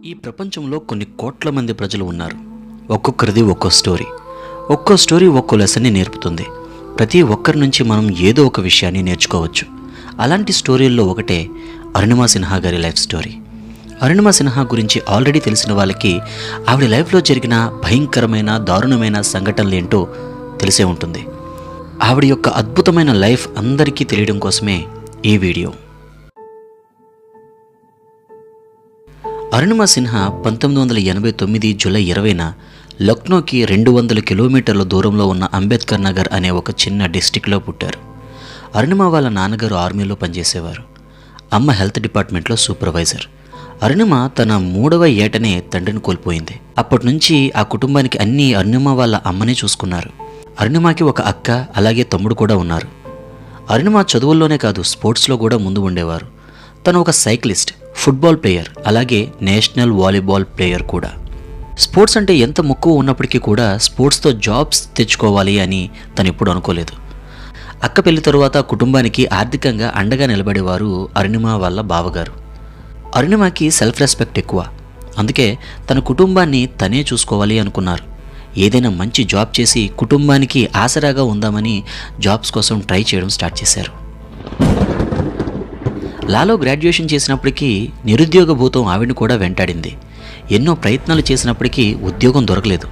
ఈ ప్రపంచంలో కొన్ని కోట్ల మంది ప్రజలు ఉన్నారు. ఒక్కొక్కరిది ఒక్కో స్టోరీ. ఒక్కో స్టోరీ ఒక్కో లెసన్ని నేర్పుతుంది. ప్రతి ఒక్కరి నుంచి మనం ఏదో ఒక విషయాన్ని నేర్చుకోవచ్చు. అలాంటి స్టోరీల్లో ఒకటే అరుణిమా సిన్హా గారి లైఫ్ స్టోరీ. అరుణిమా సిన్హా గురించి ఆల్రెడీ తెలిసిన వాళ్ళకి ఆవిడ లైఫ్లో జరిగిన భయంకరమైన దారుణమైన సంఘటనలు ఏంటో తెలిసే ఉంటుంది. ఆవిడ యొక్క అద్భుతమైన లైఫ్ అందరికీ తెలియడం కోసమే ఈ వీడియో. అరుణిమా సిన్హా 1989 జూలై 20న లక్నోకి 200 కిలోమీటర్ల దూరంలో ఉన్న అంబేద్కర్ నగర్ అనే ఒక చిన్న డిస్టిక్లో పుట్టారు. అరుణిమా వాళ్ళ నాన్నగారు ఆర్మీలో పనిచేసేవారు. అమ్మ హెల్త్ డిపార్ట్మెంట్లో సూపర్వైజర్. అరుణిమ తన 3వ ఏటనే తండ్రిని కోల్పోయింది. అప్పటి నుంచి ఆ కుటుంబానికి అన్నీ అరుణిమ వాళ్ళ అమ్మనే చూసుకున్నారు. అరుణిమకి ఒక అక్క అలాగే తమ్ముడు కూడా ఉన్నారు. అరుణిమ చదువుల్లోనే కాదు స్పోర్ట్స్లో కూడా ముందు ఉండేవారు. తను ఒక సైక్లిస్ట్, ఫుట్బాల్ ప్లేయర్, అలాగే నేషనల్ వాలీబాల్ ప్లేయర్ కూడా. స్పోర్ట్స్ అంటే ఎంత మక్కువ ఉన్నప్పటికీ కూడా స్పోర్ట్స్తో జాబ్స్ తెచ్చుకోవాలి అని తను ఎప్పుడు అనుకోలేదు. అక్క పెళ్లి తరువాత కుటుంబానికి ఆర్థికంగా అండగా నిలబడేవారు అరుణిమ వాళ్ళ బావగారు. అరుణిమకి సెల్ఫ్ రెస్పెక్ట్ ఎక్కువ. అందుకే తన కుటుంబాన్ని తనే చూసుకోవాలి అనుకున్నారు. ఏదైనా మంచి జాబ్ చేసి కుటుంబానికి ఆసరాగా ఉందామని జాబ్స్ కోసం ట్రై చేయడం స్టార్ట్ చేశారు. లాలో గ్రాడ్యుయేషన్ చేసినప్పటికీ నిరుద్యోగ భూతం ఆవిడని కూడా వెంటాడింది. ఎన్నో ప్రయత్నాలు చేసినప్పటికీ ఉద్యోగం దొరకలేదు.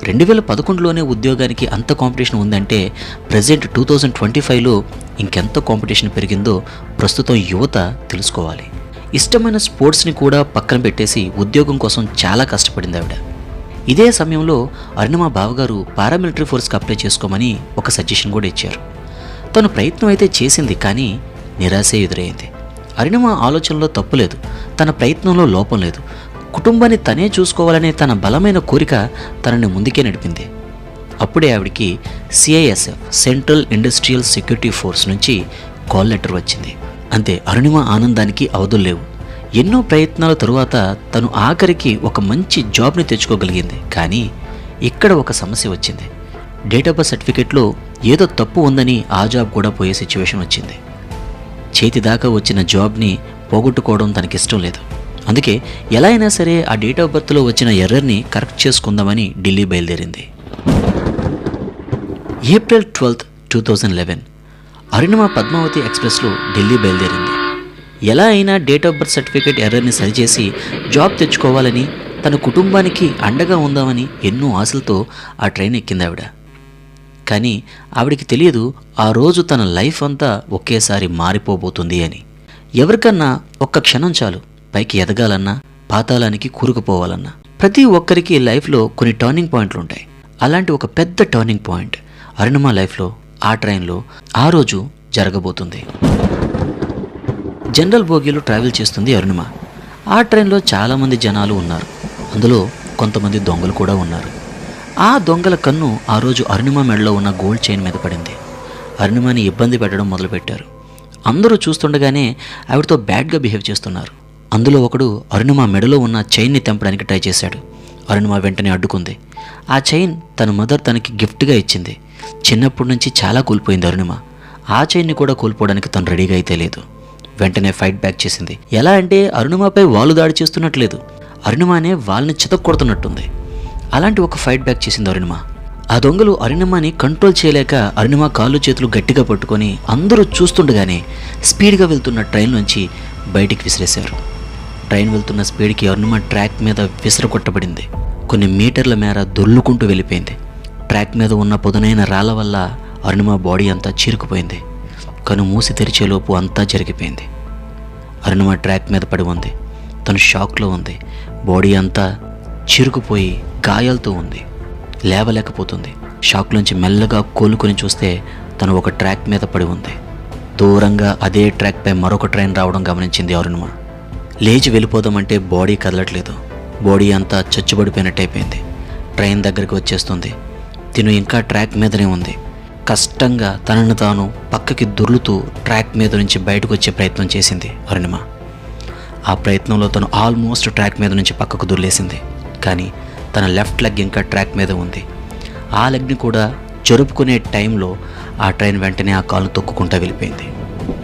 2011లోనే ఉద్యోగానికి అంత కాంపిటీషన్ ఉందంటే ప్రజెంట్ 2025లో ఇంకెంత కాంపిటీషన్ పెరిగిందో ప్రస్తుతం యువత తెలుసుకోవాలి. ఇష్టమైన స్పోర్ట్స్ని కూడా పక్కన పెట్టేసి ఉద్యోగం కోసం చాలా కష్టపడింది ఆవిడ. ఇదే సమయంలో అరుణిమ బావగారు పారామిలిటరీ ఫోర్స్కి అప్లై చేసుకోమని ఒక సజెషన్ కూడా ఇచ్చారు. తను ప్రయత్నం అయితే చేసింది, కానీ నిరాశే ఎదురైంది. అరుణిమ ఆలోచనలో తప్పులేదు, తన ప్రయత్నంలో లోపం లేదు. కుటుంబాన్ని తనే చూసుకోవాలనే తన బలమైన కోరిక తనని ముందుకే నడిపింది. అప్పుడే ఆవిడికి CISF central industrial security force నుంచి కాల్ లెటర్ వచ్చింది. అంతే, అరుణిమ ఆనందానికి అవధుల్లేవు. ఎన్నో ప్రయత్నాల తరువాత తను ఆఖరికి ఒక మంచి జాబ్ని తెచ్చుకోగలిగింది. కానీ ఇక్కడ ఒక సమస్య వచ్చింది. డేట్ ఆఫ్ బర్త్ సర్టిఫికేట్లో ఏదో తప్పు ఉందని ఆ జాబ్ కూడా పోయే సిచ్యువేషన్ వచ్చింది. చేతి దాకా వచ్చిన జాబ్ని పోగొట్టుకోవడం తనకిష్టం లేదు. అందుకే ఎలా అయినా సరే ఆ డేట్ ఆఫ్ బర్త్లో వచ్చిన ఎర్రర్ని కరెక్ట్ చేసుకుందామని ఢిల్లీ బయలుదేరింది. ఏప్రిల్ 12, 2011 అరుణిమ పద్మావతి ఎక్స్ప్రెస్లో ఢిల్లీ బయలుదేరింది. ఎలా అయినా డేట్ ఆఫ్ బర్త్ సర్టిఫికేట్ ఎర్రర్ని సరిచేసి జాబ్ తెచ్చుకోవాలని, తన కుటుంబానికి అండగా ఉందామని ఎన్నో ఆశలతో ఆ ట్రైన్ ఎక్కింది ఆవిడ. కానీ ఆవిడికి తెలియదు ఆ రోజు తన లైఫ్ అంతా ఒకేసారి మారిపోబోతుంది అని. ఎవరికన్నా ఒక్క క్షణం చాలు పైకి ఎదగాలన్నా, పాతాళానికి కూరుకుపోవాలన్నా. ప్రతి ఒక్కరికి లైఫ్లో కొన్ని టర్నింగ్ పాయింట్లు ఉంటాయి. అలాంటి ఒక పెద్ద టర్నింగ్ పాయింట్ అరుణిమ లైఫ్లో ఆ ట్రైన్లో ఆ రోజు జరగబోతుంది. జనరల్ బోగీలో ట్రావెల్ చేస్తుంది అరుణిమ. ఆ ట్రైన్లో చాలామంది జనాలు ఉన్నారు. అందులో కొంతమంది దొంగలు కూడా ఉన్నారు. ఆ దొంగల కన్ను ఆ రోజు అరుణిమ మెడలో ఉన్న గోల్డ్ చైన్ మీద పడింది. అరుణిమని ఇబ్బంది పెట్టడం మొదలుపెట్టారు. అందరూ చూస్తుండగానే ఆవిడతో బ్యాడ్గా బిహేవ్ చేస్తున్నారు. అందులో ఒకడు అరుణిమ మెడలో ఉన్న చైన్ని తెంపడానికి ట్రై చేశాడు. అరుణిమ వెంటనే అడ్డుకుంది. ఆ చైన్ తన మదర్ తనకి గిఫ్ట్గా ఇచ్చింది. చిన్నప్పటి నుంచి చాలా కోల్పోయింది అరుణిమ. ఆ చైన్ని కూడా కోల్పోవడానికి తను రెడీగా అయితే లేదు. వెంటనే ఫైట్ బ్యాక్ చేసింది. ఎలా అంటే అరుణిమపై వాళ్ళు దాడి చేస్తున్నట్లేదు, అరుణిమనే వాళ్ళని చితక్కొడుతున్నట్టుంది. అలాంటి ఒక ఫైట్ బ్యాక్ చేసింది అరుణిమ. ఆ దొంగలు అరుణిమని కంట్రోల్ చేయలేక అరుణిమ కాళ్ళు చేతులు గట్టిగా పట్టుకొని అందరూ చూస్తుండగానే స్పీడ్గా వెళ్తున్న ట్రైన్ నుంచి బయటికి విసిరేశారు. ట్రైన్ వెళ్తున్న స్పీడ్కి అరుణిమ ట్రాక్ మీద విసిరకొట్టబడింది. కొన్ని మీటర్ల మేర దొర్లుకుంటూ వెళ్ళిపోయింది. ట్రాక్ మీద ఉన్న పొదునైన రాళ్ళ వల్ల అరుణిమ బాడీ అంతా చీరుకుపోయింది. కను మూసి తెరిచేలోపు అంతా జరిగిపోయింది. అరుణిమ ట్రాక్ మీద పడి ఉంది. తను షాక్లో ఉంది. బాడీ అంతా చిరుకుపోయి గాయాలతో ఉంది. లేవలేకపోతుంది. షాక్లోంచి మెల్లగా కోలుకొని చూస్తే తను ఒక ట్రాక్ మీద పడి ఉంది. దూరంగా అదే ట్రాక్పై మరొక ట్రైన్ రావడం గమనించింది అరుణిమ. లేచి వెళ్ళిపోదామంటే బాడీ కదలట్లేదు. బాడీ అంతా చచ్చుబడిపోయినట్టయిపోయింది. ట్రైన్ దగ్గరికి వచ్చేస్తుంది. తిను ఇంకా ట్రాక్ మీదనే ఉంది. కష్టంగా తనను తాను పక్కకి దొర్లుతూ ట్రాక్ మీద నుంచి బయటకు వచ్చే ప్రయత్నం చేసింది అరుణిమ. ఆ ప్రయత్నంలో తను ఆల్మోస్ట్ ట్రాక్ మీద నుంచి పక్కకు దొర్లేసింది. కానీ తన లెఫ్ట్ లెగ్ ఇంకా ట్రాక్ మీద ఉంది. ఆ లెగ్ని కూడా జరుపుకునే టైంలో ఆ ట్రైన్ వెంటనే ఆ కాలు తొక్కుకుంటూ వెళ్ళిపోయింది.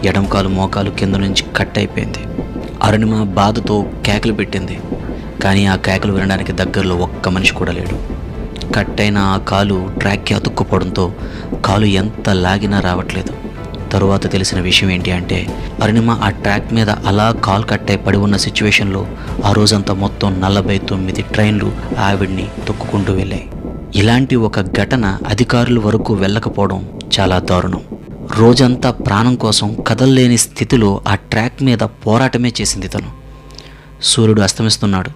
ఎడం కాలు మోకాలు కింద నుంచి కట్ అయిపోయింది. అరుణిమ బాధతో కేకలు పెట్టింది. కానీ ఆ కేకలు వినడానికి దగ్గరలో ఒక్క మనిషి కూడా లేడు. కట్టైన ఆ కాలు ట్రాక్కి అతుక్కుపోవడంతో కాలు ఎంత లాగినా రావట్లేదు. తరువాత తెలిసిన విషయం ఏంటి అంటే, అరుణిమ ఆ ట్రాక్ మీద అలా కాలు కట్టై పడి ఉన్న సిచ్యువేషన్లో ఆ రోజంతా మొత్తం 49 ట్రైన్లు ఆవిడ్ని తొక్కుకుంటూ వెళ్ళాయి. ఇలాంటి ఒక ఘటన అధికారుల వరకు వెళ్ళకపోవడం చాలా దారుణం. రోజంతా ప్రాణం కోసం కదల్లేని స్థితిలో ఆ ట్రాక్ మీద పోరాటమే చేసింది తను. సూర్యుడు అస్తమిస్తున్నాడు.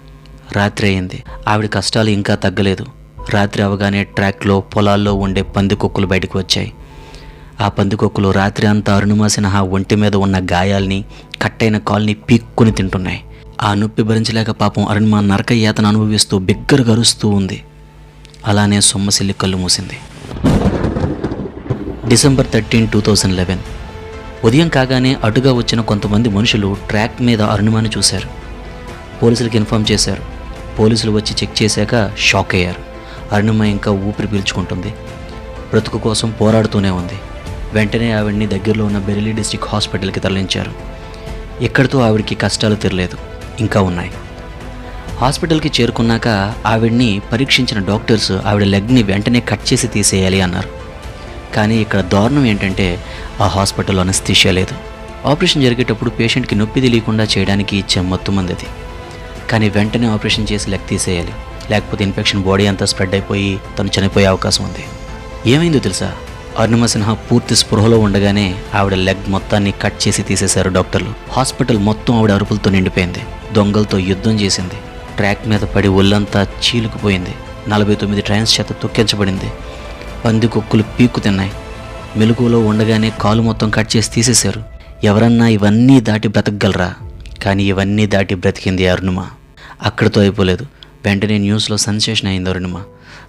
రాత్రి అయింది. ఆవిడ కష్టాలు ఇంకా తగ్గలేదు. రాత్రి అవగానే ట్రాక్లో పొలాల్లో ఉండే పందికొక్కులు బయటకు వచ్చాయి. ఆ పందికొక్కులు రాత్రి అంతా అరుణిమ సిన్హా ఒంటి మీద ఉన్న గాయాల్ని, కట్టైన కాల్ని పీక్కుని తింటున్నాయి. ఆ నొప్పి భరించలేక పాపం అరుణిమ నరక యాతన అనుభవిస్తూ బిగ్గరగా అరుస్తూ ఉంది. అలానే సొమ్మసిల్లి కళ్ళు మూసింది. డిసెంబర్ 13, 2011 ఉదయం కాగానే అటుగా వచ్చిన కొంతమంది మనుషులు ట్రాక్ మీద అరుణిమని చూశారు. పోలీసులకు ఇన్ఫామ్ చేశారు. పోలీసులు వచ్చి చెక్ చేశాక షాక్ అయ్యారు. అరుణిమ ఇంకా ఊపిరి పీల్చుకుంటుంది. బ్రతుకు కోసం పోరాడుతూనే ఉంది. వెంటనే ఆవిడ్ని దగ్గరలో ఉన్న బెరెలీ డిస్ట్రిక్ట్ హాస్పిటల్కి తరలించారు. ఇక్కడితో ఆవిడికి కష్టాలు తీరలేదు, ఇంకా ఉన్నాయి. హాస్పిటల్కి చేరుకున్నాక ఆవిడ్ని పరీక్షించిన డాక్టర్స్ ఆవిడ లెగ్ని వెంటనే కట్ చేసి తీసేయాలి అన్నారు. కానీ ఇక్కడ దారుణం ఏంటంటే ఆ హాస్పిటల్లో అనస్థీషియా లేదు. ఆపరేషన్ జరిగేటప్పుడు పేషెంట్కి నొప్పి తెలియకుండా చేయడానికి ఇచ్చే మత్తు మంది. కానీ వెంటనే ఆపరేషన్ చేసి లెగ్ తీసేయాలి, లేకపోతే ఇన్ఫెక్షన్ బాడీ అంతా స్ప్రెడ్ అయిపోయి తను చనిపోయే అవకాశం ఉంది. ఏమైందో తెలుసా? అరుణిమ సిన్హా పూర్తి స్పృహలో ఉండగానే ఆవిడ లెగ్ మొత్తాన్ని కట్ చేసి తీసేశారు డాక్టర్లు. హాస్పిటల్ మొత్తం ఆవిడ అరుపులతో నిండిపోయింది. దొంగలతో యుద్ధం చేసింది. ట్రాక్ మీద పడి ఒళ్ళంతా చీలుకుపోయింది. 49 ట్రైన్స్ చేత తొక్కించబడింది. పందికొక్కులు పీక్కు తిన్నాయి. మెలకువలో ఉండగానే కాలు మొత్తం కట్ చేసి తీసేశారు. ఎవరన్నా ఇవన్నీ దాటి బ్రతకగలరా? కానీ ఇవన్నీ దాటి బ్రతికింది అరుణిమ. అక్కడితో అయిపోలేదు. వెంటనే న్యూస్లో సెన్సేషన్ అయింది అరుణిమ.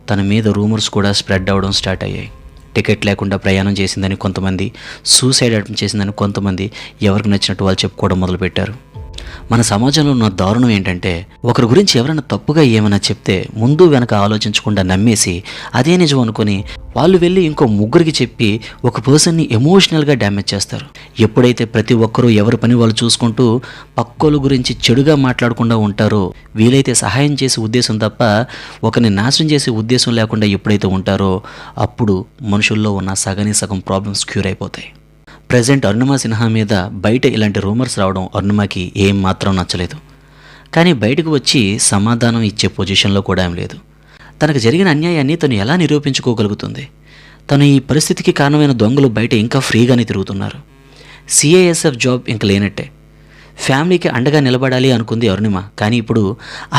తన మీద రూమర్స్ కూడా స్ప్రెడ్ అవ్వడం స్టార్ట్ అయ్యాయి. టికెట్ లేకుండా ప్రయాణం చేసిందని కొంతమంది, సూసైడ్ అటెంప్ట్ చేసిందని కొంతమంది, ఎవరికి నచ్చినట్టు వాళ్ళు చెప్పుకోవడం మొదలుపెట్టారు. మన సమాజంలో ఉన్న దారుణం ఏంటంటే, ఒకరి గురించి ఎవరైనా తప్పుగా ఏమైనా చెప్తే ముందు వెనక ఆలోచించకుండా నమ్మేసి అదే నిజం అనుకొని వాళ్ళు వెళ్ళి ఇంకో ముగ్గురికి చెప్పి ఒక పర్సన్ని ఎమోషనల్గా డ్యామేజ్ చేస్తారు. ఎప్పుడైతే ప్రతి ఒక్కరూ ఎవరి పని వాళ్ళు చూసుకుంటూ పక్కోళ్ళ గురించి చెడుగా మాట్లాడకుండా ఉంటారో, వీలైతే సహాయం చేసే ఉద్దేశం తప్ప ఒకరిని నాశనం చేసే ఉద్దేశం లేకుండా ఎప్పుడైతే ఉంటారో, అప్పుడు మనుషుల్లో ఉన్న సగం ప్రాబ్లమ్స్ క్యూర్ అయిపోతాయి. ప్రజెంట్ అరుణిమ సిన్హా మీద బయట ఇలాంటి రూమర్స్ రావడం అరుణిమకి ఏం మాత్రం నచ్చలేదు. కానీ బయటకు వచ్చి సమాధానం ఇచ్చే పొజిషన్లో కూడా ఏం లేదు. తనకు జరిగిన అన్యాయాన్ని తను ఎలా నిరూపించుకోగలుగుతుంది? తను ఈ పరిస్థితికి కారణమైన దొంగలు బయట ఇంకా ఫ్రీగానే తిరుగుతున్నారు. CISF జాబ్ ఇంక లేనట్టే. ఫ్యామిలీకి అండగా నిలబడాలి అనుకుంది అరుణిమ. కానీ ఇప్పుడు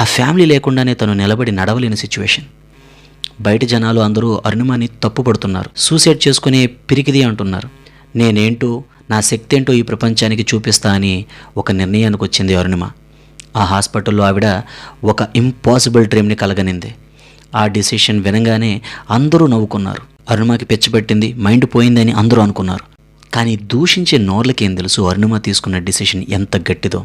ఆ ఫ్యామిలీ లేకుండానే తను నిలబడి నడవలేని సిచ్యువేషన్. బయట జనాలు అందరూ అరుణిమని తప్పుపడుతున్నారు. సూసైడ్ చేసుకునే పిరికిది అంటున్నారు. నేనేంటో, నా శక్తి ఏంటో ఈ ప్రపంచానికి చూపిస్తా అని ఒక నిర్ణయానికి వచ్చింది అరుణిమ. ఆ హాస్పిటల్లో ఆవిడ ఒక ఇంపాసిబుల్ డ్రీమ్ని కలగనింది. ఆ డిసిషన్ వినగానే అందరూ నవ్వుకున్నారు. అరుణిమకి పెచ్చిపెట్టింది, మైండ్ పోయిందని అందరూ అనుకున్నారు. కానీ దూషించే నోర్లకేం తెలుసు అరుణిమ తీసుకున్న డిసిషన్ ఎంత గట్టిదో.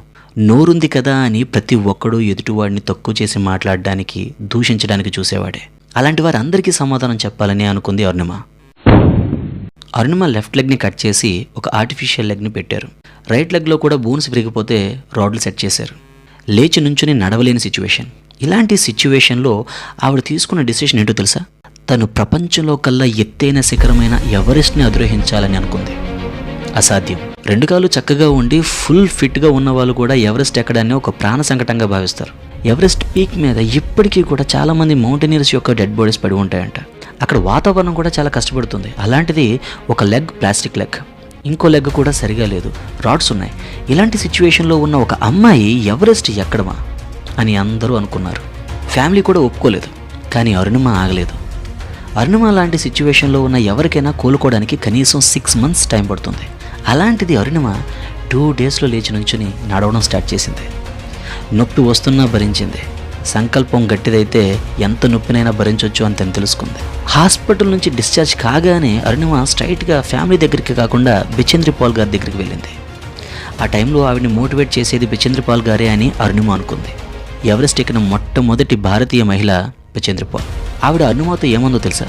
నోరుంది కదా అని ప్రతి ఒక్కడూ ఎదుటివాడిని తక్కువ చేసి మాట్లాడడానికి, దూషించడానికి చూసేవాడే. అలాంటి వారందరికీ సమాధానం చెప్పాలని అనుకుంది అరుణిమ. అరుణిమ లెఫ్ట్ లెగ్ని కట్ చేసి ఒక ఆర్టిఫిషియల్ లెగ్ని పెట్టారు. రైట్ లెగ్లో కూడా బోన్స్ విరిగిపోతే రాడ్లు సెట్ చేశారు. లేచి నుంచుని నడవలేని సిచ్యువేషన్. ఇలాంటి సిచ్యువేషన్లో ఆవిడ తీసుకున్న డిసిషన్ ఏంటో తెలుసా? తను ప్రపంచంలో కల్లా ఎత్తైన శిఖరమైన ఎవరెస్ట్ని అధిరోహించాలని అనుకుంది. అసాధ్యం. 2 కాళ్ళు చక్కగా ఉండి ఫుల్ ఫిట్గా ఉన్న వాళ్ళు కూడా ఎవరెస్ట్ ఎక్కడాన్ని ఒక ప్రాణ సంకటంగా భావిస్తారు. ఎవరెస్ట్ పీక్ మీద ఇప్పటికీ కూడా చాలామంది మౌంటైనీర్స్ యొక్క డెడ్ బాడీస్ పడి ఉంటాయంట. అక్కడ వాతావరణం కూడా చాలా కష్టపడుతుంది. అలాంటిది ఒక లెగ్ ప్లాస్టిక్ లెగ్, ఇంకో లెగ్ కూడా సరిగా లేదు, రాడ్స్ ఉన్నాయి. ఇలాంటి సిచ్యువేషన్లో ఉన్న ఒక అమ్మాయి ఎవరెస్ట్ ఎక్కడమా అని అందరూ అనుకున్నారు. ఫ్యామిలీ కూడా ఒప్పుకోలేదు. కానీ అరుణిమ ఆగలేదు. అరుణిమ లాంటి సిచ్యువేషన్లో ఉన్న ఎవరికైనా కోలుకోవడానికి కనీసం 6 months టైం పడుతుంది. అలాంటిది అరుణిమ 2 daysలో లేచి నుంచుని నడవడం స్టార్ట్ చేసింది. నొప్పి వస్తున్నా భరించింది. సంకల్పం గట్టిదైతే ఎంత నొప్పినైనా భరించవచ్చు అని తను తెలుసుకుంది. హాస్పిటల్ నుంచి డిశ్చార్జ్ కాగానే అరుణిమ స్ట్రైట్గా ఫ్యామిలీ దగ్గరికి కాకుండా బిచేంద్ర పాల్ గారి దగ్గరికి వెళ్ళింది. ఆ టైంలో ఆవిడని మోటివేట్ చేసేది బిచేంద్ర పాల్ గారే అని అరుణిమ అనుకుంది. ఎవరెస్ట్ ఎక్కిన మొట్టమొదటి భారతీయ మహిళ బిచేంద్ర పాల్. ఆవిడ అరుణిమతో ఏమందో తెలుసా?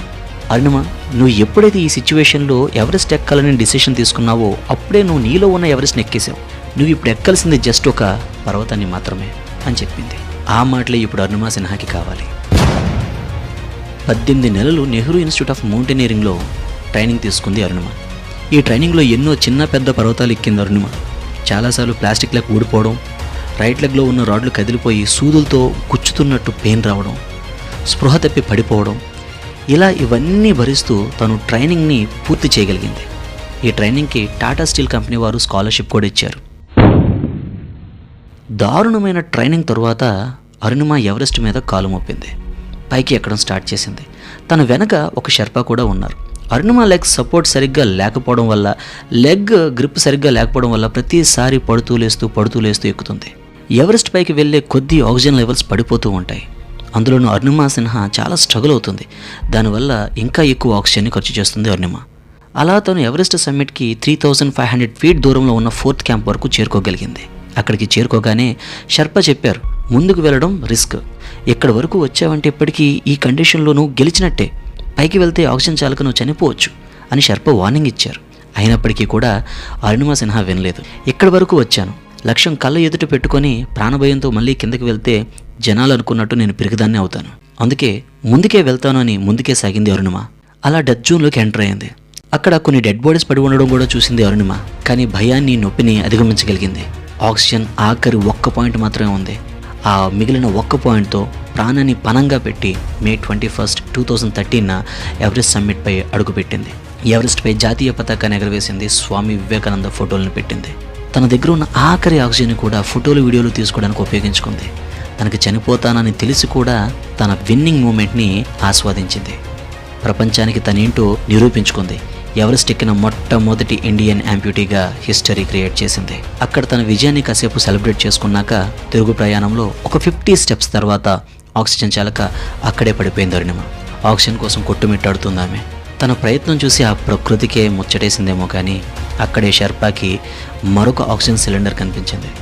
అరుణిమ, నువ్వు ఎప్పుడైతే ఈ సిచ్యువేషన్లో ఎవరెస్ట్ ఎక్కాలని డిసిషన్ తీసుకున్నావో అప్పుడే నువ్వు నీలో ఉన్న ఎవరెస్ట్ని ఎక్కేసావు. నువ్వు ఇప్పుడు ఎక్కాల్సింది జస్ట్ ఒక పర్వతాన్ని మాత్రమే అని చెప్పింది. ఆ మాటలే ఇప్పుడు అరుణిమా సిన్హాకి కావాలి. 18 నెలలు నెహ్రూ ఇన్స్టిట్యూట్ ఆఫ్ మౌంటైనీరింగ్లో ట్రైనింగ్ తీసుకుంది అరుణిమ. ఈ ట్రైనింగ్లో ఎన్నో చిన్న పెద్ద పర్వతాలు ఎక్కింది అరుణిమ. చాలాసార్లు ప్లాస్టిక్ లెగ్ ఊడిపోవడం, రైట్ లెగ్లో ఉన్న రాడ్లు కదిలిపోయి సూదులతో గుచ్చుతున్నట్టు పెయిన్ రావడం, స్పృహ తప్పి పడిపోవడం, ఇలా ఇవన్నీ భరిస్తూ తను ట్రైనింగ్ని పూర్తి చేయగలిగింది. ఈ ట్రైనింగ్కి టాటా స్టీల్ కంపెనీ వారు స్కాలర్షిప్ కూడా ఇచ్చారు. దారుణమైన ట్రైనింగ్ తరువాత అరుణిమ ఎవరెస్ట్ మీద కాలు మోపింది. పైకి ఎక్కడం స్టార్ట్ చేసింది. తన వెనక ఒక షెర్పా కూడా ఉన్నారు. అరుణిమ లెగ్ సపోర్ట్ సరిగ్గా లేకపోవడం వల్ల, లెగ్ గ్రిప్ సరిగ్గా లేకపోవడం వల్ల ప్రతిసారి పడుతూ లేస్తూ ఎక్కుతుంది. ఎవరెస్ట్ పైకి వెళ్ళే కొద్దీ ఆక్సిజన్ లెవెల్స్ పడిపోతూ ఉంటాయి. అందులోనూ అరుణిమ సిన్హా చాలా స్ట్రగుల్ అవుతుంది. దానివల్ల ఇంకా ఎక్కువ ఆక్సిజన్ని ఖర్చు చేస్తుంది అరుణిమ. అలా తను ఎవరెస్ట్ సమ్మిట్కి 3500 ఫీట్ దూరంలో ఉన్న 4th క్యాంప్ వరకు చేరుకోగలిగింది. అక్కడికి చేరుకోగానే షెర్పా చెప్పారు, ముందుకు వెళ్ళడం రిస్క్, ఎక్కడి వరకు వచ్చావంటే ఇప్పటికీ ఈ కండిషన్లో నువ్వు గెలిచినట్టే, పైకి వెళ్తే ఆక్సిజన్ చాలక నువ్వు చనిపోవచ్చు అని షెర్పా వార్నింగ్ ఇచ్చారు. అయినప్పటికీ కూడా అరుణిమ సిన్హా వినలేదు. ఇక్కడి వరకు వచ్చాను, లక్ష్యం కళ్ళ ఎదుట పెట్టుకొని ప్రాణభయంతో మళ్ళీ కిందకి వెళ్తే జనాలు అనుకున్నట్టు నేను పిరిగిదాన్ని అవుతాను, అందుకే ముందుకే వెళ్తాను అని ముందుకే సాగింది అరుణిమ. అలా డెత్ జోన్లోకి ఎంటర్ అయింది. అక్కడ కొన్ని డెడ్ బాడీస్ పడి ఉండడం కూడా చూసింది అరుణిమ. కానీ భయాన్ని, నొప్పిని అధిగమించగలిగింది. ఆక్సిజన్ ఆఖరి ఒక్క పాయింట్ మాత్రమే ఉంది. ఆ మిగిలిన ఒక్క పాయింట్తో ప్రాణాన్ని పణంగా పెట్టి మే 21, 2013 ఎవరెస్ట్ సమ్మిట్పై అడుగుపెట్టింది. ఎవరెస్ట్పై జాతీయ పతాకాన్ని ఎగరవేసింది. స్వామి వివేకానంద ఫోటోలను పెట్టింది. తన దగ్గర ఉన్న ఆఖరి ఆక్సిజన్ కూడా ఫోటోలు, వీడియోలు తీసుకోవడానికి ఉపయోగించుకుంది. తనకి చనిపోతానని తెలిసి కూడా తన విన్నింగ్ మూమెంట్ని ఆస్వాదించింది. ప్రపంచానికి తనేంటో నిరూపించుకుంది. ఎవరెస్ట్ ఎక్కిన మొట్టమొదటి ఇండియన్ యాంప్యూటీగా హిస్టరీ క్రియేట్ చేసింది. అక్కడ తన విజయాన్ని కాసేపు సెలబ్రేట్ చేసుకున్నాక తిరుగు ప్రయాణంలో ఒక 50 స్టెప్స్ తర్వాత ఆక్సిజన్ చాలక అక్కడే పడిపోయింది అరుణిమ. ఆక్సిజన్ కోసం కొట్టుమిట్టాడుతుంది ఆమె. తన ప్రయత్నం చూసి ఆ ప్రకృతికే ముచ్చటేసిందేమో కానీ అక్కడే షెర్పాకి మరొక ఆక్సిజన్ సిలిండర్ కనిపించింది.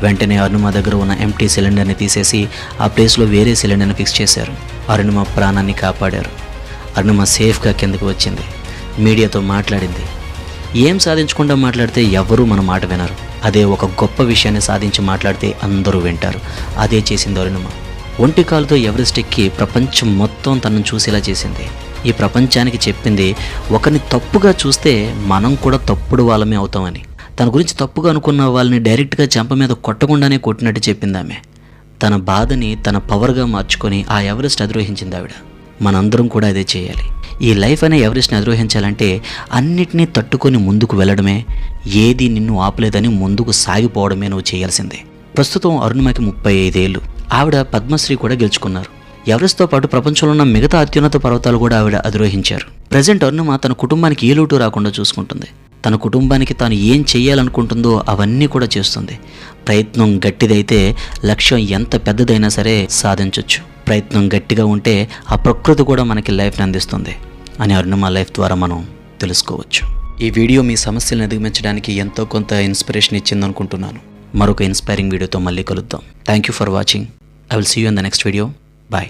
వెంటనే అరుణిమ దగ్గర ఉన్న ఎంటీ సిలిండర్ని తీసేసి ఆ ప్లేస్లో వేరే సిలిండర్ని ఫిక్స్ చేశారు. అరుణిమ ప్రాణాన్ని కాపాడారు. అరుణిమ సేఫ్గా కిందకు వచ్చింది. మీడియాతో మాట్లాడింది. ఏం సాధించకుండా మాట్లాడితే ఎవరూ మన మాట వినరు. అదే ఒక గొప్ప విషయాన్ని సాధించి మాట్లాడితే అందరూ వింటారు. అదే చేసింది అరుణిమ. ఒంటి కాలుతో ఎవరెస్ట్ ఎక్కి ప్రపంచం మొత్తం తనను చూసేలా చేసింది. ఈ ప్రపంచానికి చెప్పింది, ఒకరిని తప్పుగా చూస్తే మనం కూడా తప్పుడు వాళ్ళమే అవుతామని. తన గురించి తప్పుగా అనుకున్న వాళ్ళని డైరెక్ట్గా చెంప మీద కొట్టకుండానే కొట్టినట్టు చెప్పింది ఆమె. తన బాధని తన పవర్గా మార్చుకొని ఆ ఎవరెస్ట్ అధిరోహించింది ఆవిడ. మనందరం కూడా అదే చేయాలి. ఈ లైఫ్ అనే ఎవరెస్ట్ని అధిరోహించాలంటే అన్నిటినీ తట్టుకొని ముందుకు వెళ్ళడమే, ఏది నిన్ను ఆపలేదని ముందుకు సాగిపోవడమే నువ్వు చేయాల్సిందే. ప్రస్తుతం అరుణిమకి 35 ఏళ్ళు. ఆవిడ పద్మశ్రీ కూడా గెలుచుకున్నారు. ఎవరెస్ట్తో పాటు ప్రపంచంలో ఉన్న మిగతా అత్యున్నత పర్వతాలు కూడా ఆవిడ అధిరోహించారు. ప్రజెంట్ అరుణిమ తన కుటుంబానికి ఏ లోటు రాకుండా చూసుకుంటుంది. తన కుటుంబానికి తాను ఏం చేయాలనుకుంటుందో అవన్నీ కూడా చేస్తుంది. ప్రయత్నం గట్టిదైతే లక్ష్యం ఎంత పెద్దదైనా సరే సాధించవచ్చు. ప్రయత్నం గట్టిగా ఉంటే ఆ ప్రకృతి కూడా మనకి లైఫ్ని అందిస్తుంది అని అరుణిమ లైఫ్ ద్వారా మనం తెలుసుకోవచ్చు. ఈ వీడియో మీ సమస్యలను అధిగమించడానికి ఎంతో కొంత ఇన్స్పిరేషన్ ఇచ్చిందనుకుంటున్నాను. మరొక ఇన్స్పైరింగ్ వీడియోతో మళ్ళీ కలుద్దాం. Thank you for watching. I will see you in the next video. Bye.